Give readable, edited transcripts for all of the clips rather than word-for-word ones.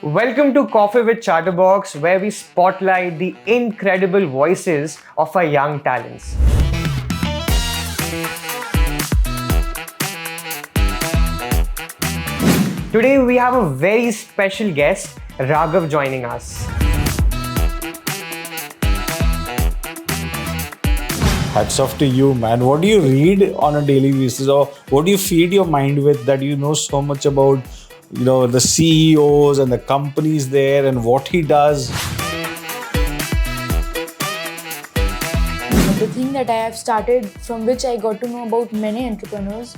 Welcome to Coffee with Chatterbox, where we spotlight the incredible voices of our young talents. Today, we have a very special guest, Raghav, joining us. Hats off to you, man. What do you read on a daily basis, or what do you feed your mind with that you know so much about, the CEOs and the companies there and what he does? The thing that I have started, from which I got to know about many entrepreneurs,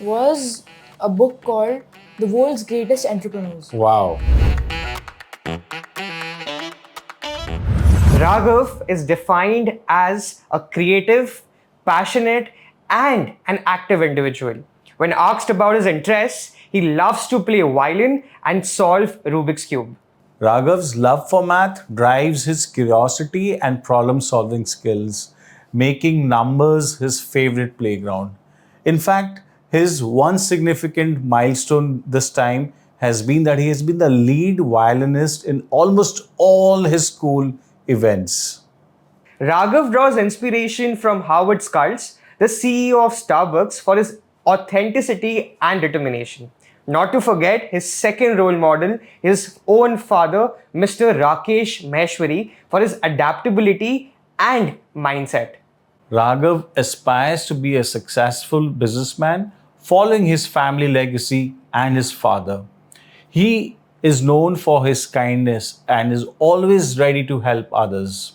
was a book called The World's Greatest Entrepreneurs. Wow. Raghav is defined as a creative, passionate, and an active individual. When asked about his interests, he loves to play violin and solve Rubik's Cube. Raghav's love for math drives his curiosity and problem solving skills, making numbers his favorite playground. In fact, his one significant milestone this time has been that he has been the lead violinist in almost all his school events. Raghav draws inspiration from Howard Schultz, the CEO of Starbucks, for his authenticity and determination. Not to forget his second role model, his own father, Mr. Rakesh Maheshwari, for his adaptability and mindset. Raghav aspires to be a successful businessman following his family legacy and his father. He is known for his kindness and is always ready to help others.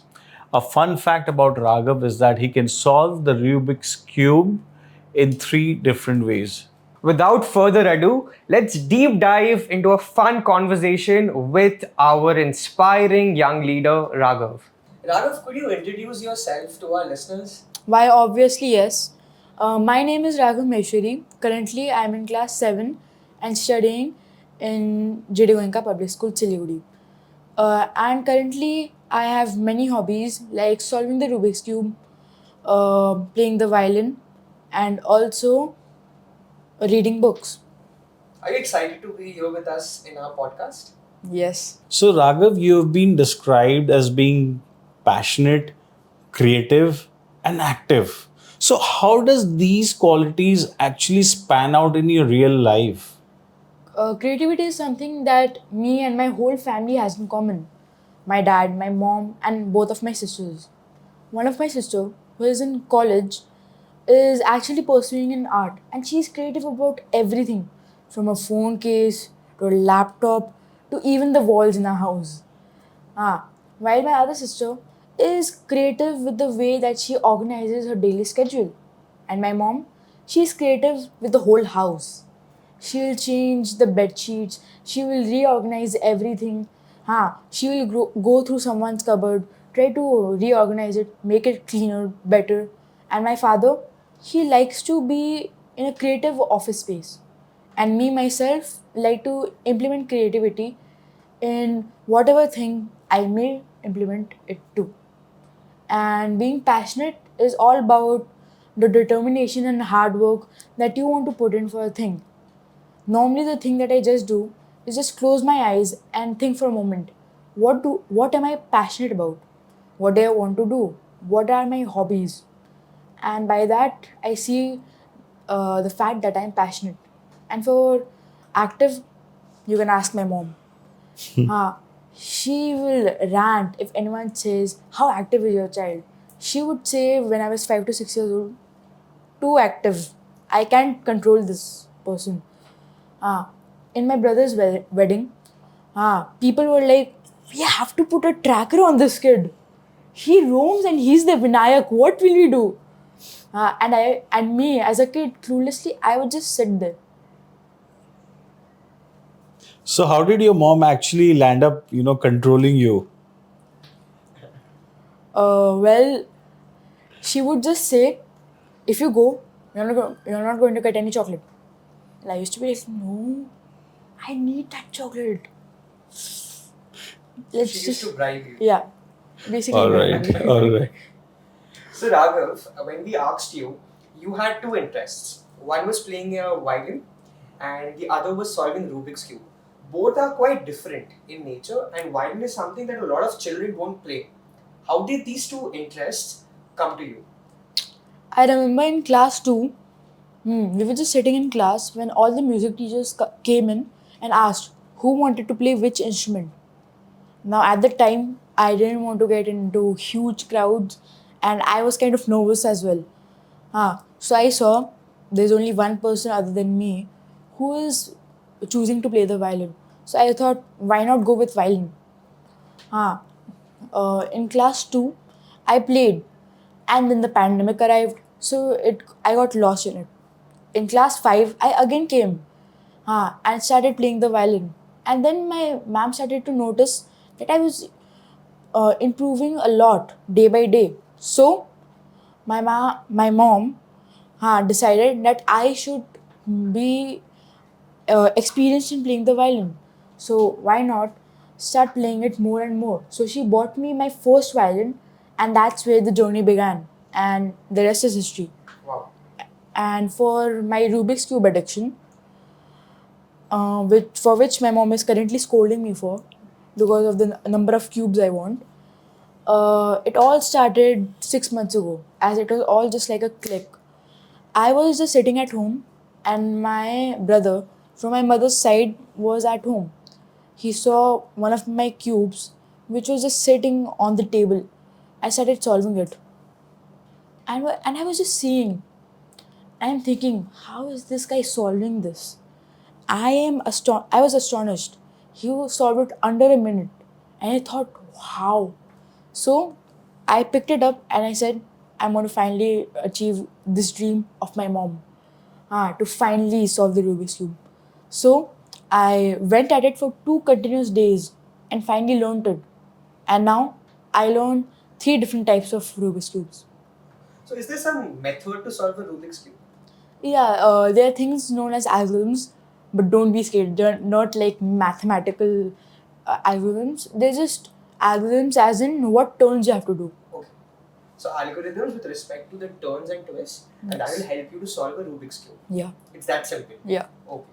A fun fact about Raghav is that he can solve the Rubik's Cube in 3 different ways. Without further ado, let's deep dive into a fun conversation with our inspiring young leader, Raghav. Raghav, could you introduce yourself to our listeners? Why, obviously, yes. My name is Raghav Maheshwari. Currently, I am in class 7 and studying in J.D. Goenka Public School, Siliguri. And currently, I have many hobbies like solving the Rubik's Cube, playing the violin, and also reading books. Are you excited to be here with us in our podcast? Yes. So, Raghav, you've been described as being passionate, creative, and active. So, how does these qualities actually span out in your real life? Creativity is something that me and my whole family has in common. My dad, my mom, and both of my sisters. One of my sister, who is in college, is actually pursuing in art, and she's creative about everything, from a phone case to a laptop to even the walls in our house. While my other sister is creative with the way that she organizes her daily schedule, and my mom, she's creative with the whole house. She'll change the bed sheets. She will reorganize everything. She will go through someone's cupboard, try to reorganize it, make it cleaner, better. And my father, he likes to be in a creative office space. And me myself like to implement creativity in whatever thing I may implement it to. And being passionate is all about the determination and hard work that you want to put in for a thing. Normally, the thing that I just do is just close my eyes and think for a moment. What am I passionate about? What do I want to do? What are my hobbies? And by that, I see the fact that I'm passionate. And for active, you can ask my mom. She will rant if anyone says, "How active is your child?" She would say, when I was 5 to 6 years old, "Too active. I can't control this person." In my brother's wedding, people were like, "We have to put a tracker on this kid. He roams and he's the Vinayak. What will we do?" And me as a kid, cluelessly, I would just sit there. So, how did your mom actually land up, controlling you? Well, she would just say, "If you go, you're not going to get any chocolate." And I used to be like, "No, I need that chocolate." She used to bribe you. Yeah, basically. All right, all right. So, Raghav, when we asked you, you had two interests. One was playing a violin, and the other was solving Rubik's Cube. both are quite different in nature, and violin is something that a lot of children won't play. How did these two interests come to you? I remember in class 2, we were just sitting in class when all the music teachers came in and asked who wanted to play which instrument. Now, at the time, I didn't want to get into huge crowds and I was kind of nervous as well. So I saw there's only one person other than me who is choosing to play the violin. So I thought, why not go with violin? In class 2, I played and then the pandemic arrived, so I got lost in it. In class 5, I again came and started playing the violin. And then my ma'am started to notice that I was improving a lot day by day. So my mom decided that I should be experienced in playing the violin. So why not start playing it more and more? So she bought me my first violin, and that's where the journey began. And the rest is history. Wow. And for my Rubik's Cube addiction, which my mom is currently scolding me for because of the number of cubes I want. It all started 6 months ago, as it was all just like a click. I was just sitting at home, and my brother from my mother's side was at home. He saw one of my cubes, which was just sitting on the table. I started solving it, and I was just seeing. I am thinking, how is this guy solving this? I was astonished. He solved it under a minute, and I thought, wow. So I picked it up and I said, I'm going to finally achieve this dream of my mom, to finally solve the Rubik's Cube. So I went at it for 2 continuous days and finally learned it. And now I learn 3 different types of Rubik's Cubes. So, is there some method to solve a Rubik's Cube? Yeah, there are things known as algorithms, but don't be scared. They're not like mathematical algorithms. They're just algorithms as in what turns you have to do. Okay. So, algorithms with respect to the turns and twists, and that will help you to solve a Rubik's Cube. Yeah. It's that simple. Yeah. Okay.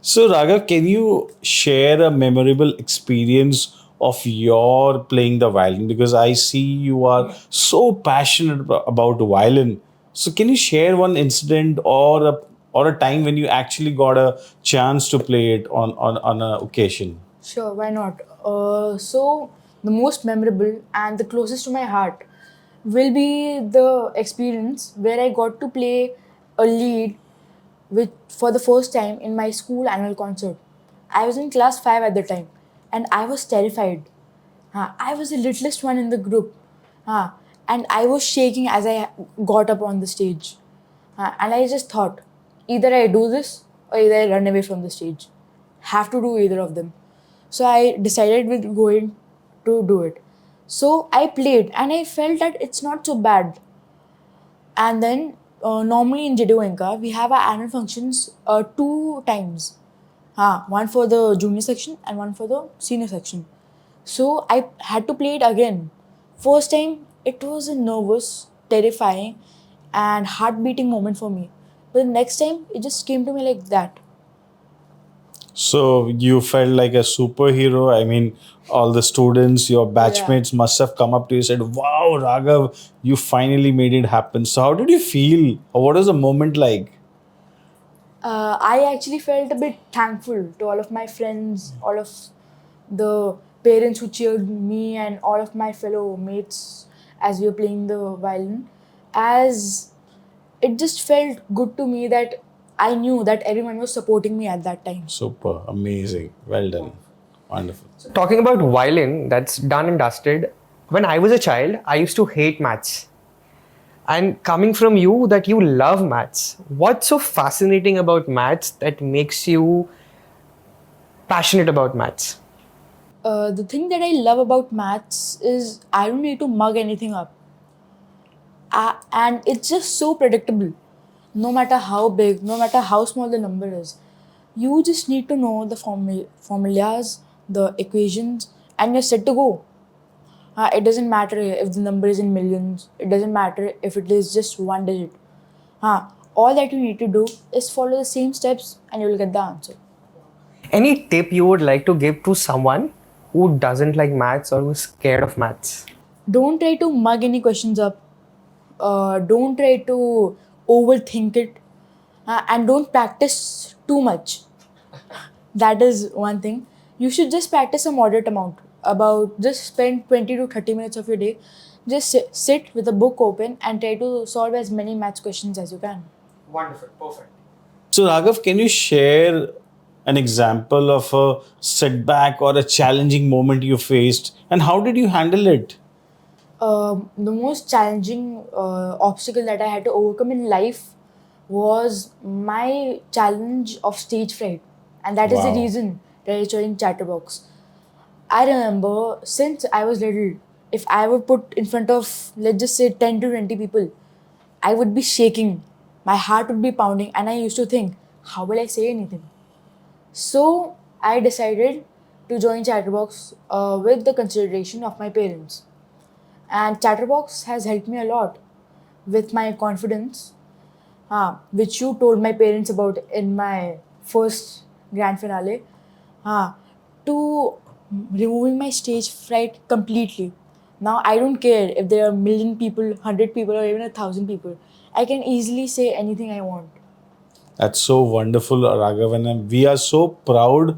So, Raghav, can you share a memorable experience of your playing the violin? Because I see you are so passionate about violin. So, can you share one incident or a time when you actually got a chance to play it on an occasion? Sure, why not? So, the most memorable and the closest to my heart will be the experience where I got to play a lead for the first time in my school annual concert. I was in class 5 at the time and I was terrified. I was the littlest one in the group. And I was shaking as I got up on the stage. And I just thought, either I do this or either I run away from the stage. Have to do either of them. So I decided with going to do it. So I played and I felt that it's not so bad. And then normally in Jedewinka, we have our annual functions 2 times. One for the junior section and one for the senior section. So I had to play it again. First time, it was a nervous, terrifying, and heart-beating moment for me. But the next time, it just came to me like that. So you felt like a superhero. I mean, all the students, your batchmates must have come up to you and said, "Wow, Raghav, you finally made it happen." So how did you feel? Or what was the moment like? I actually felt a bit thankful to all of my friends, all of the parents who cheered me, and all of my fellow mates as we were playing the violin, as it just felt good to me that I knew that everyone was supporting me at that time. Super, amazing, well done, wonderful. So, talking about violin, that's done and dusted. When I was a child, I used to hate maths. And coming from you, that you love maths, what's so fascinating about maths that makes you passionate about maths? The thing that I love about maths is I don't need to mug anything up. And it's just so predictable. No matter how big, no matter how small the number is, you just need to know the formulas, the equations, and you're set to go. It doesn't matter if the number is in millions. It doesn't matter if it is just one digit. All that you need to do is follow the same steps and you will get the answer. Any tip you would like to give to someone who doesn't like maths or who's scared of maths? Don't try to mug any questions up. Don't try to overthink it. And don't practice too much. That is one thing. You should just practice a moderate amount. About just spend 20 to 30 minutes of your day. Just sit with a book open and try to solve as many maths questions as you can. Wonderful, perfect. So, Raghav, can you share an example of a setback or a challenging moment you faced, and how did you handle it? The most challenging obstacle that I had to overcome in life was my challenge of stage fright, and that is the Wow. reason that I joined Chatterbox. I remember since I was little, if I were put in front of, let's just say, 10 to 20 people, I would be shaking. My heart would be pounding, and I used to think, how will I say anything? So I decided to join Chatterbox with the consideration of my parents. And Chatterbox has helped me a lot with my confidence, which you told my parents about in my first grand finale, to removing my stage fright completely. Now I don't care if there are a million people, 100 people, or even 1,000 people. I can easily say anything I want. That's so wonderful, Raghav, and we are so proud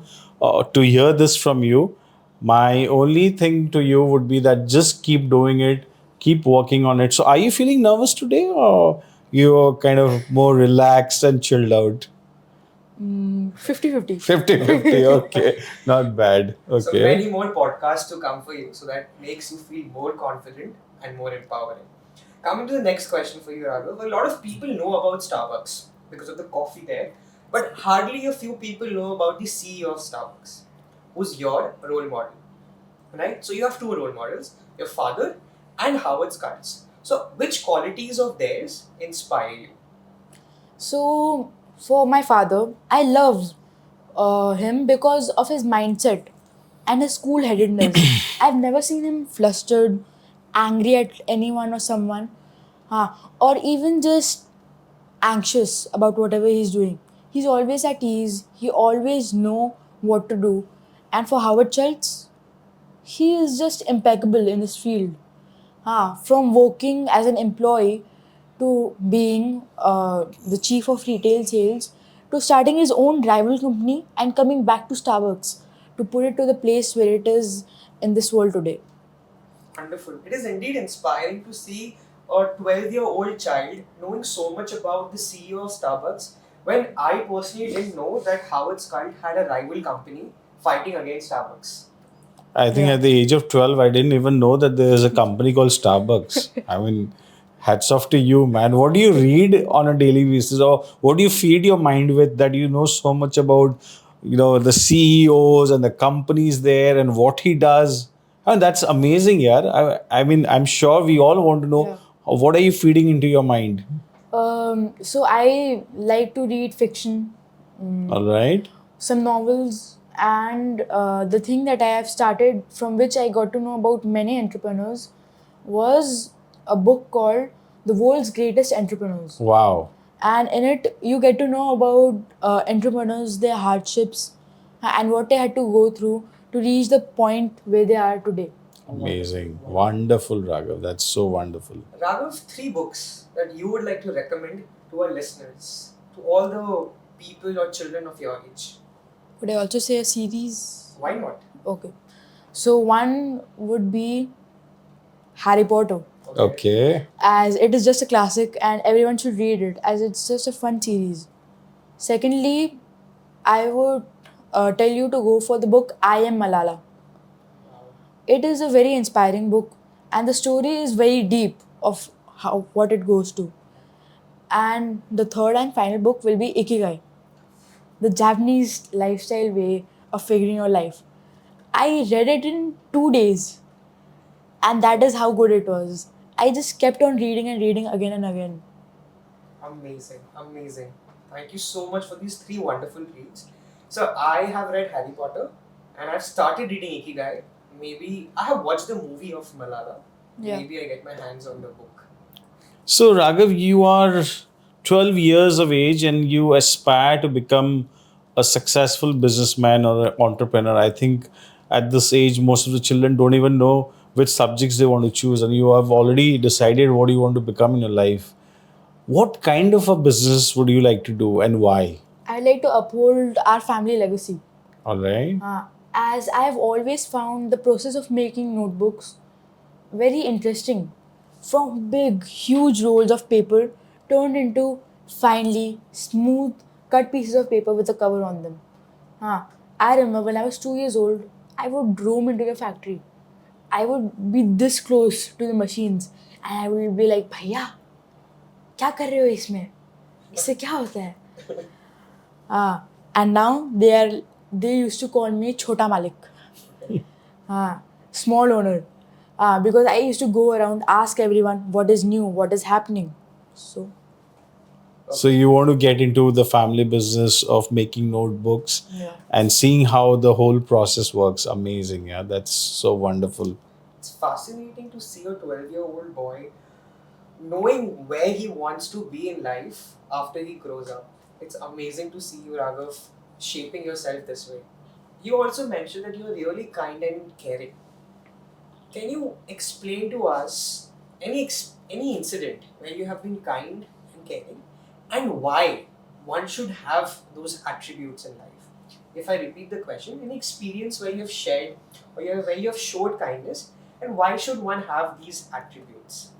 to hear this from you. My only thing to you would be that just keep doing it, keep working on it. So, are you feeling nervous today, or you're kind of more relaxed and chilled out? 50-50. 50-50, okay, not bad. So Okay. many more podcasts to come for you, so that makes you feel more confident and more empowering. Coming to the next question for you, Raghav. A lot of people know about Starbucks because of the coffee there, but hardly a few people know about the CEO of Starbucks, who's your role model, right? So you have two role models, your father and Howard Schultz. So which qualities of theirs inspire you? So, for my father, I love him because of his mindset and his cool headedness. I've never seen him flustered, angry at anyone or someone, or even just anxious about whatever he's doing. He's always at ease, he always know what to do. And for Howard Schultz, he is just impeccable in his field. From working as an employee to being the chief of retail sales to starting his own rival company and coming back to Starbucks to put it to the place where it is in this world today. Wonderful. It is indeed inspiring to see a 12-year-old child knowing so much about the CEO of Starbucks when I personally didn't know that Howard Schultz had a rival company fighting against Starbucks. I think Yeah. at the age of 12, I didn't even know that there is a company called Starbucks. I mean, hats off to you, man. What do you read on a daily basis, or what do you feed your mind with that you know so much about, the CEOs and the companies there and what he does? And that's amazing, yeah. I mean, I'm sure we all want to know Yeah. what are you feeding into your mind. So I like to read fiction, All right. some novels, and the thing that I have started from which I got to know about many entrepreneurs was a book called The World's Greatest Entrepreneurs. Wow. And in it you get to know about entrepreneurs, their hardships, and what they had to go through to reach the point where they are today. Amazing. Wonderful, Raghav. That's so wonderful. Raghav, three books that you would like to recommend to our listeners, to all the people or children of your age. Would I also say a series? Why not? Okay. So one would be Harry Potter, Okay. as it is just a classic and everyone should read it as it's just a fun series. Secondly, I would tell you to go for the book I Am Malala. It is a very inspiring book and the story is very deep of how what it goes to. And the third and final book will be Ikigai, the Japanese lifestyle way of figuring your life. I read it in 2 days, and that is how good it was. I just kept on reading and reading again and again. Amazing, amazing. Thank you so much for these three wonderful reads. So I have read Harry Potter and I've started reading Ikigai. Maybe I have watched the movie of Malala. Yeah. Maybe I get my hands on the book. So, Raghav, you are 12 years of age and you aspire to become a successful businessman or an entrepreneur. I think at this age, most of the children don't even know which subjects they want to choose, and you have already decided what you want to become in your life. What kind of a business would you like to do and why? I like to uphold our family legacy. All right. As I have always found the process of making notebooks very interesting. From big, huge rolls of paper turned into finely, smooth, cut pieces of paper with a cover on them. I remember when I was 2 years old, I would roam into the factory. I would be this close to the machines and I would be like, भैया क्या कर रहे हो इसमें इससे क्या होता है and now they used to call me Chota Malik, small owner, because I used to go around ask everyone what is new, what is happening. So you want to get into the family business of making notebooks and seeing how the whole process works. Amazing. Yeah, that's so wonderful. It's fascinating to see a 12-year-old boy knowing where he wants to be in life after he grows up. It's amazing to see you, Raghav, shaping yourself this way. You also mentioned that you're really kind and caring. Can you explain to us any incident where you have been kind and caring and why one should have those attributes in life? If I repeat the question, any experience where you have shared or where you have showed kindness, and why should one have these attributes?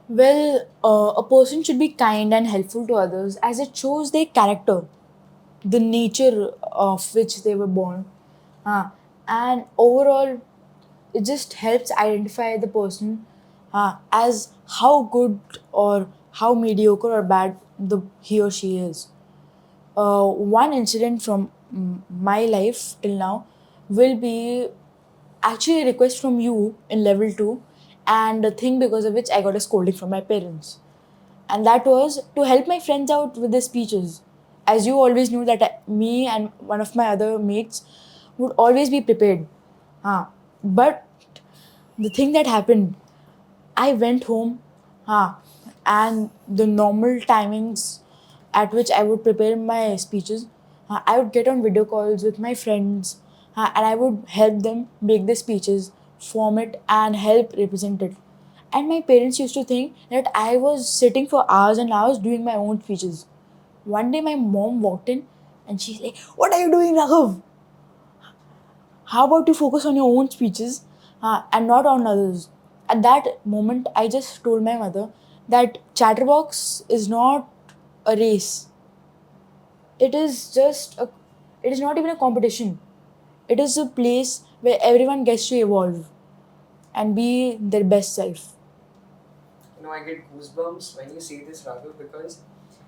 Well, a person should be kind and helpful to others as it shows their character, the nature of which they were born. And overall, it just helps identify the person as how good or how mediocre or bad he or she is. One incident from my life till now will be actually a request from you in level 2 and a thing because of which I got a scolding from my parents. And that was to help my friends out with their speeches. As you always knew that me and one of my other mates would always be prepared. But the thing that happened, I went home and the normal timings at which I would prepare my speeches, I would get on video calls with my friends and I would help them make the speeches, form it, and help represent it. And my parents used to think that I was sitting for hours and hours doing my own speeches. One day, my mom walked in and she's like, "What are you doing, Raghav? How about you focus on your own speeches and not on others?" At that moment, I just told my mother that Chatterbox is not a race. It is it is not even a competition. It is a place where everyone gets to evolve and be their best self. I get goosebumps when you say this, Raghav, because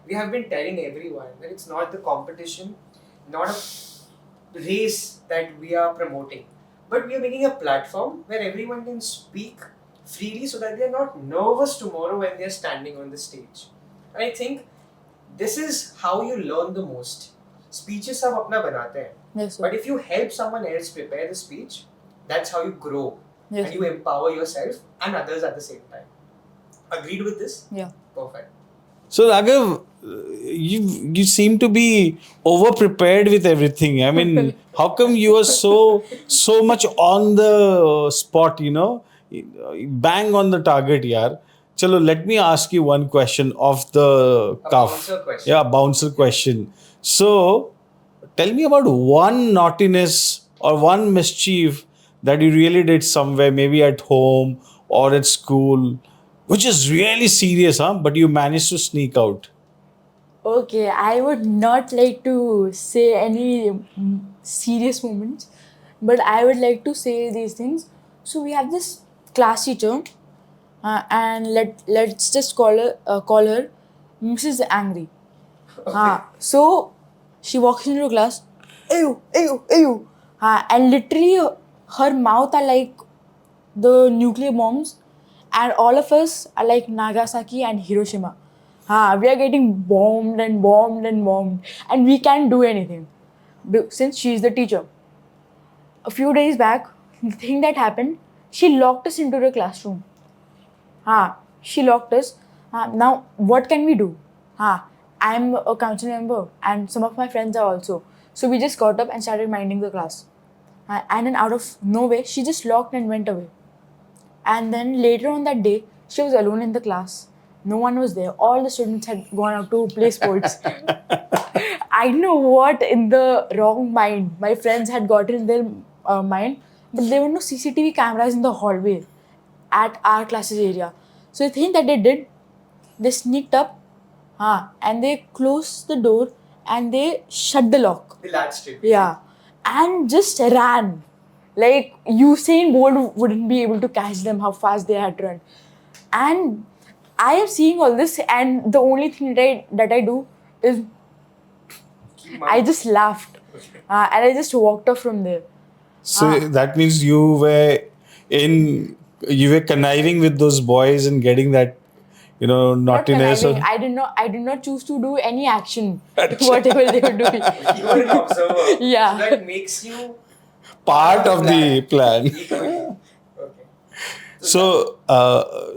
we have been telling everyone that it's not the competition, not a race that we are promoting, but we are making a platform where everyone can speak freely so that they are not nervous tomorrow when they are standing on the stage. And I think this is how you learn the most. Speeches सब अपना बनाते हैं. Yes, sir. But if you help someone else prepare the speech, that's how you grow. Yes, and you empower yourself and others at the same time. Agreed with this? Yeah. Perfect. So Raghav, you seem to be over prepared with everything. I mean, how come you are so much on the spot? Bang on the target, yaar. Chalo, let me ask you one question off the cuff. Bouncer question. Yeah, bouncer question. So, tell me about one naughtiness or one mischief that you really did somewhere, maybe at home or at school, which is really serious, but you managed to sneak out. Okay, I would not like to say any serious moments, but I would like to say these things. So we have this class teacher, and let's just call her Mrs. Angry. So she walks into class, ayo, ayo, ayo, and literally her mouth are like the nuclear bombs, and all of us are like Nagasaki and Hiroshima. We are getting bombed and bombed and bombed, and we can't do anything since she's the teacher. A few days back, the thing that happened, she locked us into the classroom. She locked us. Now, what can we do? I'm a council member and some of my friends are also. So we just got up and started minding the class. And then out of nowhere, she just locked and went away. And then later on that day, she was alone in the class. No one was there. All the students had gone out to play sports. I don't know what in the wrong mind my friends had gotten in their mind, but there were no CCTV cameras in the hallway at our classes area. So the thing that they did, they sneaked up, and they closed the door and they shut the lock. The latch did. Yeah, and just ran. Like Usain Bolt wouldn't be able to catch them how fast they had run. And I am seeing all this, and the only thing that I do is I just laughed, and I just walked off from there. So that means you were conniving with those boys and getting that, Not naughtiness. conniving. I did not choose to do any action, whatever they were doing. You were an observer. Yeah. So that makes you Part of the plan. Okay. So,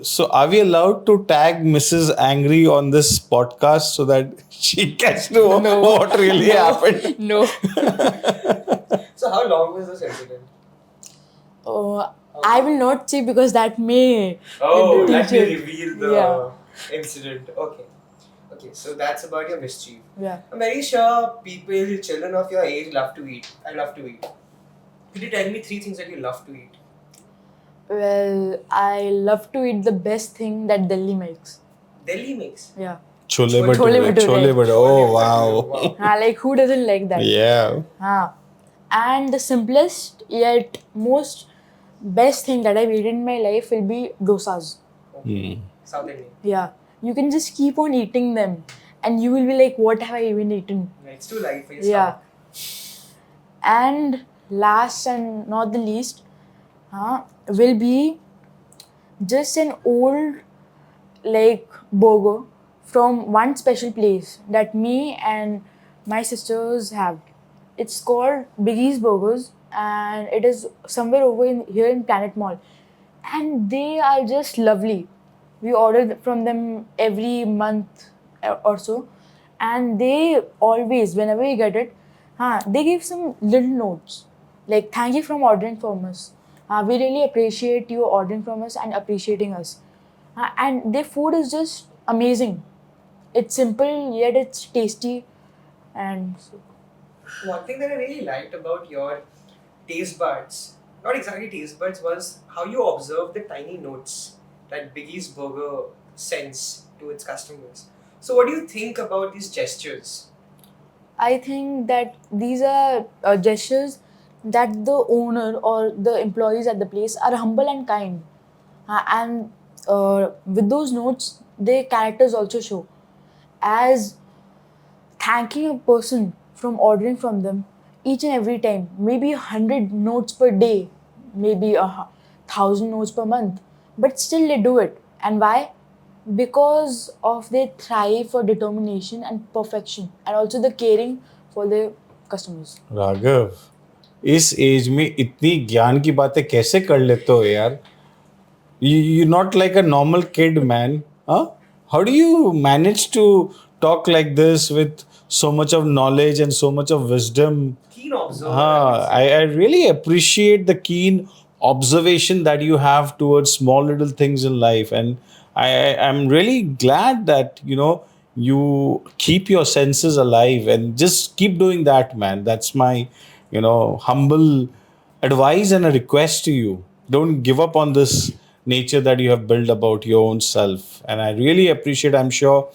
so are we allowed to tag Mrs. Angry on this podcast so that she gets to know what really happened? No. So how long was this incident? I will not say because that may. Oh, the let me teacher- reveal the Yeah. incident. Okay. Okay, so that's about your mischief. Yeah. I'm very sure children of your age love to eat. I love to eat. Could you tell me 3 things that you love to eat? Well, I love to eat the best thing that Delhi makes. Delhi makes. Yeah. Chole Chole bhature. bhature. Chole bhature. Oh, wow. Like who doesn't like that? Yeah. And the simplest yet most best thing that I've eaten in my life will be dosas. South Indian. Yeah. You can just keep on eating them and you will be like, what have I even eaten? It's too light for your Yeah. stomach. And last and not the least, will be just an old like burger from one special place that me and my sisters have. It's called Biggie's Burgers and it is somewhere over here in Planet Mall. And they are just lovely. We order from them every month or so. And they always, whenever we get it, they give some little notes. Like, thank you from ordering from us. We really appreciate you ordering from us and appreciating us. And their food is just amazing. It's simple, yet it's tasty. And so, One thing that I really liked about your taste buds, not exactly taste buds, was how you observe the tiny notes that Biggie's Burger sends to its customers. So, what do you think about these gestures? I think that these are gestures that the owner or the employees at the place are humble and kind. And with those notes, their characters also show. As thanking a person from ordering from them each and every time, maybe 100 notes per day, maybe 1,000 notes per month, but still they do it. And why? Because of their thrive for determination and perfection, and also the caring for their customers. Raghav, इस as में इतनी ज्ञान की बातें कैसे कर लेते हो यार? You're not like a normal kid, man. Huh? How do you manage to talk like this with so much of knowledge and so much of wisdom? Keen observer. I would say. I really appreciate the keen observation that you have towards small little things in life, and I'm really glad that you keep your senses alive and just keep doing that, man. That's my humble advice and a request to you. Don't give up on this nature that you have built about your own self, and I really appreciate. I'm sure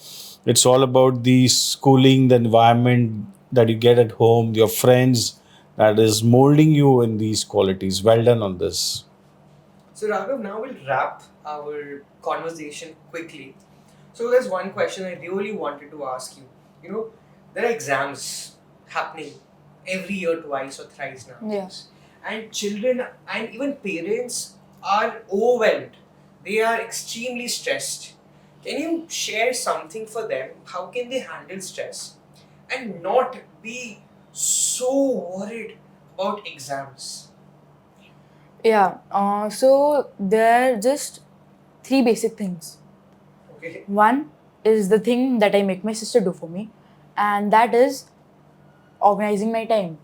it's all about the schooling, the environment that you get at home, your friends, that is molding you in these qualities. Well done on this. So, Raghav, now we'll wrap our conversation quickly. So, there's one question I really wanted to ask you. There are exams happening every year, twice or thrice now. Yes. And children and even parents are overwhelmed. They are extremely stressed. Can you share something for them? How can they handle stress and not be so worried about exams? Yeah. So there are just 3 basic things. Okay. One, is the thing that I make my sister do for me, and that is organizing my time.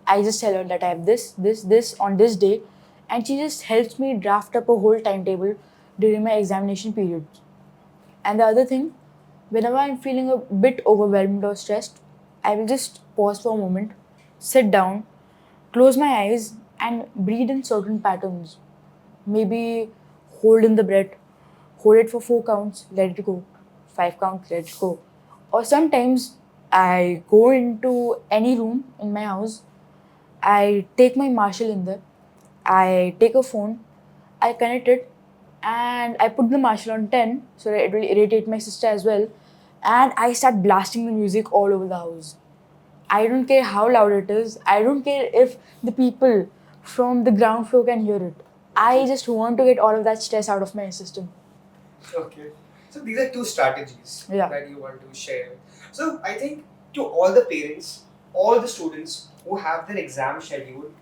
I just tell her that I have this on this day, and she just helps me draft up a whole timetable during my examination period. And the other thing, whenever I'm feeling a bit overwhelmed or stressed, I will just pause for a moment, sit down, close my eyes, and breathe in certain patterns. Maybe hold in the breath, hold it for 4 counts, let it go, 5 counts, let it go. Or sometimes I go into any room in my house, I take my Marshall in there, I take a phone, I connect it, and I put the Marshall on 10 so that it will irritate my sister as well. And I start blasting the music all over the house. I don't care how loud it is. I don't care if the people from the ground floor can hear it. I just want to get all of that stress out of my system. Okay. So these are two strategies Yeah. that you want to share. So I think to all the parents, all the students who have their exam schedule,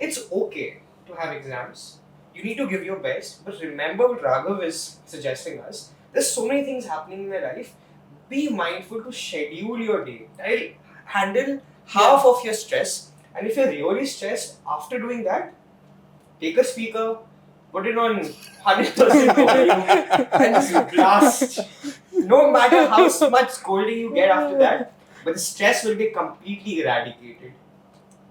it's okay to have exams. You need to give your best, but remember what Raghav is suggesting us. There's so many things happening in your life. Be mindful to schedule your day. Right? Handle half of your stress, and if you're really stressed after doing that, take a speaker, put it on 100% volume, and just blast. No matter how much scolding you get after that, but the stress will be completely eradicated.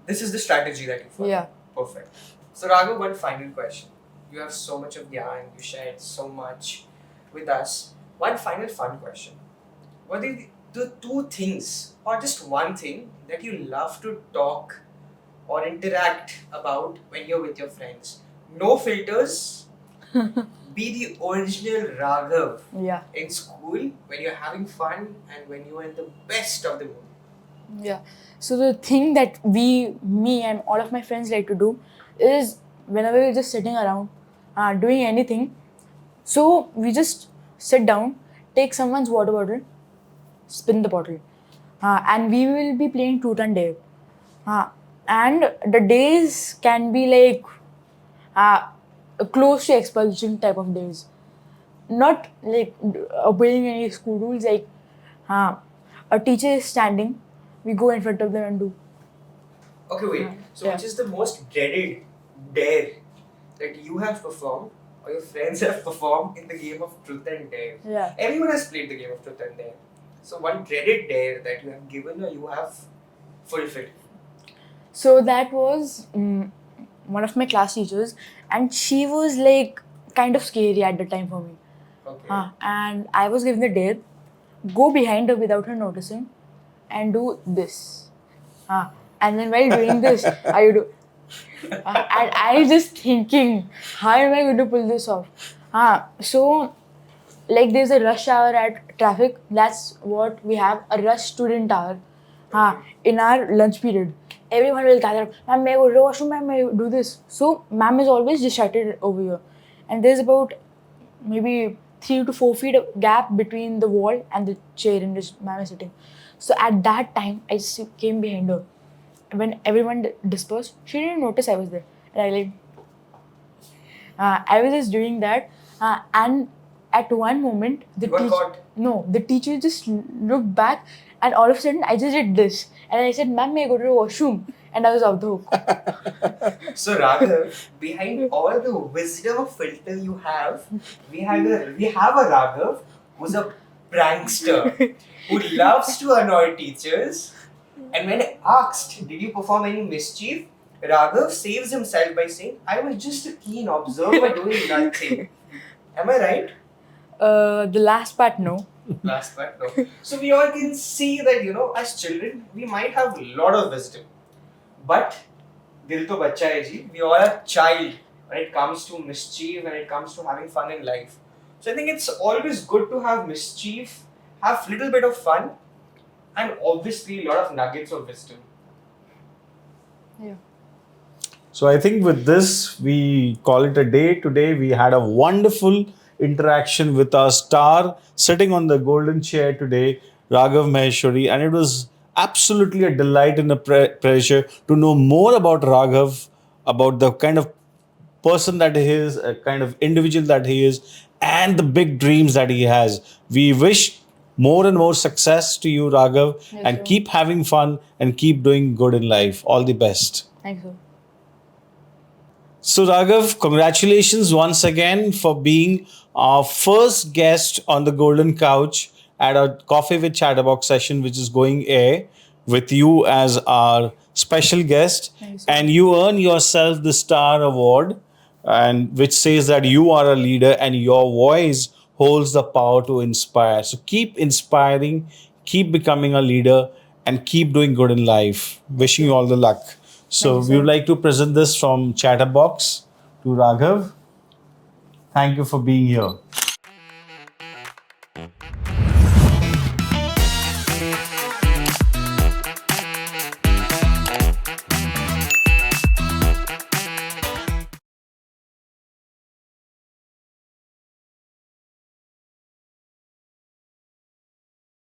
This is the strategy that you follow. Yeah. Perfect. So Raghav, one final question. You have so much of gyan, you shared so much with us. One final fun question. What are the two things, or just one thing, that you love to talk or interact about when you're with your friends? No filters. Be the original Raghav Yeah. in school when you're having fun and when you're in the best of the mood. Yeah. So the thing that me and all of my friends like to do is whenever we're just sitting around, doing anything, so we just sit down, take someone's water bottle, spin the bottle, and we will be playing truth and dare. And the days can be like close to expulsion type of days. Not like obeying any school rules, like a teacher is standing, we go in front of them and do. Okay, wait. So, Yeah. which is the most dreaded dare that you have performed or your friends have performed in the game of Truth and Dare? Yeah. Everyone has played the game of Truth and Dare. So, one dreaded dare that you have given or you have fulfilled. So that was one of my class teachers, and she was like kind of scary at the time for me. Okay. And I was given the dare, go behind her without her noticing, and do this. And then while doing this, I would do. And I was just thinking, how am I going to pull this off? So, like there's a rush hour at traffic. That's what we have, a rush student hour. In our lunch period. Everyone will gather up. Ma'am, may I go to the washroom? Ma'am, may I do this? So, ma'am is always distracted over here. And there's about maybe 3 to 4 feet of gap between the wall and the chair in which ma'am is sitting. So, at that time, I just came behind her. When everyone dispersed, she didn't notice I was there. And I was just doing that. And at one moment, You got caught. the teacher just looked back, and all of a sudden, I just did this. And I said, ma'am, may I go to the washroom? And I was off the hook. So Raghav, behind all the wisdom filter you have, we have a Raghav who's a prankster who loves to annoy teachers. And when asked, did you perform any mischief? Raghav saves himself by saying, I was just a keen observer doing nothing. Am I right? The last part, no. Last part, no. So we all can see that, as children, we might have a lot of wisdom. But, dil to bacha hai ji, we all are child when it comes to mischief, when it comes to having fun in life. So I think it's always good to have mischief, have little bit of fun, and obviously a lot of nuggets of wisdom. Yeah. So I think with this, we call it a day. Today, we had a wonderful interaction with our star sitting on the golden chair today, Raghav Maheshwari. And it was absolutely a delight and a pleasure to know more about Raghav, about the kind of person that he is, a kind of individual that he is, and the big dreams that he has. We wish More and more success to you, Raghav, Yes, and sir. keep having fun and keep doing good in life. All the best. Thanks, sir. So, Raghav, congratulations once again for being our first guest on the Golden Couch at our Coffee with Chatterbox session, which is going air with you as our special guest. Thank you, sir. And you earn yourself the Star Award, and which says that you are a leader and your voice holds the power to inspire. So, keep inspiring, keep becoming a leader, and keep doing good in life. Wishing you all the luck. So Thank you, we would sir. like to present this from Chatterbox to Raghav. Thank you for being here.